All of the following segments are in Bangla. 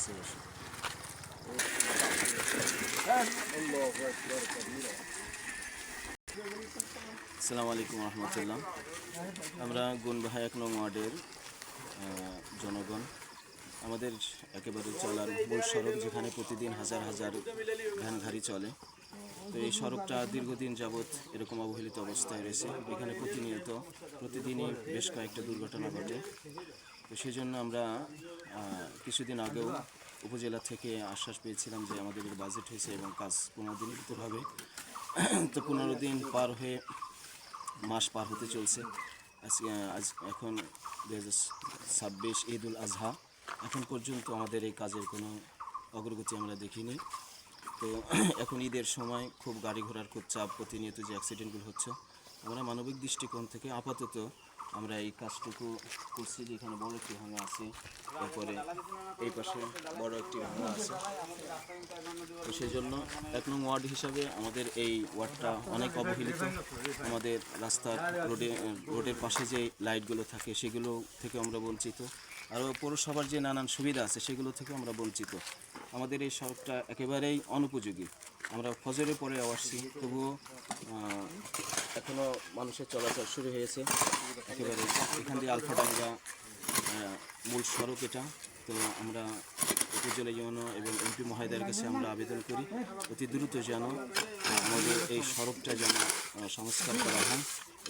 বসে বসে। আসসালামু আলাইকুম রহমতুল্লাহ। আমরা গুনবাহা 1 নং ওয়ার্ডের জনগণ, আমাদের একেবারে চলার মূল সড়ক, যেখানে প্রতিদিন হাজার হাজার ভ্যান গাড়ি চলে। তো এই সড়কটা দীর্ঘদিন যাবৎ এরকম অবহেলিত অবস্থায় রয়েছে। এখানে প্রতিদিনই বেশ কয়েকটা দুর্ঘটনা ঘটে। তো সেই জন্য আমরা কিছুদিন আগেও উপজেলা থেকে আশ্বাস পেয়েছিলাম যে আমাদের বাজেট হয়েছে এবং কাজ 15 দিনের ভিতর হবে। তো 15 দিন পার হয়ে মাস পার হতে চলছে। এখন 2026 ঈদুল আজহা, এখন পর্যন্ত আমাদের এই কাজের কোনো অগ্রগতি আমরা দেখিনি। তো এখন ঈদের সময় খুব গাড়ি ঘোড়ার খুব চাপ, প্রতিনিয়ত যে অ্যাক্সিডেন্টগুলো হচ্ছে, আমরা মানবিক দৃষ্টিকোণ থেকে আপাতত আমরা এই কাজটুকু করছি। যেখানে বড় একটি ভাঙা আছে, তারপরে এই পাশে বড় একটি ভাঙা আছে। তো সেই জন্য 1 নং ওয়ার্ড হিসাবে আমাদের এই ওয়ার্ডটা অনেক অবহেলিত। আমাদের রাস্তার রোডের পাশে যে লাইটগুলো থাকে সেগুলো থেকে আমরা বঞ্চিত, আরও পৌরসভার যে নানান সুবিধা আছে সেগুলো থেকে আমরা বঞ্চিত। আমাদের এই সড়কটা একেবারেই অনুপযোগী। আমরা ফজরের পরে আসছি, তবুও এখনও মানুষের চলাচল শুরু হয়েছে। একেবারে এখান দিয়ে আলফাডাঙ্গা মূল সড়ক এটা। তো আমরা উপজেলা ইউনো এবং এমপি মহোদয়ের কাছে আমরা আবেদন করি অতি দ্রুত যেন আমাদের এই সড়কটা যেন সংস্কার করা হয়।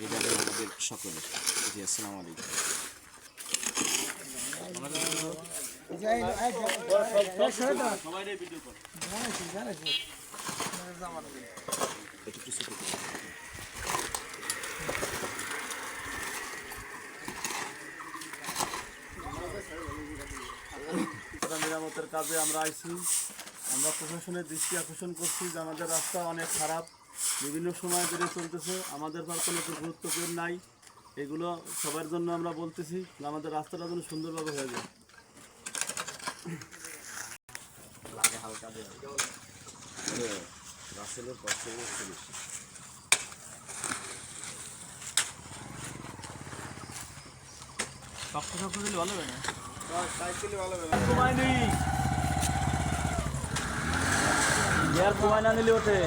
এই দাবি আমাদের সকলের। জি, আসসালামু আলাইকুম। মেরামতের কাজে আমরা আইছি। আমরা প্রশাসনের দৃষ্টি আকর্ষণ করছি যে আমাদের রাস্তা অনেক খারাপ, বিভিন্ন সময় ধরে চলতেছে, আমাদের তার কোনো গুরুত্ব নাই। এগুলো সবার জন্য আমরা বলতেছি যে আমাদের রাস্তাটা যেন সুন্দরভাবে হয়ে যায়। রাসেলের পক্ষে ভালো হবে না, সময় না নিলে ওঠে।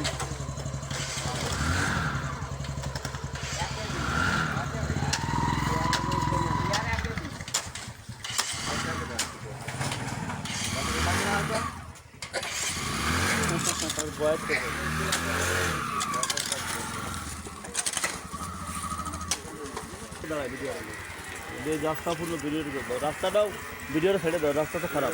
রাস্তা পুরো ভিডিও, রাস্তাটাও ভিডিওটা ছেড়ে দাও, রাস্তা তো খারাপ।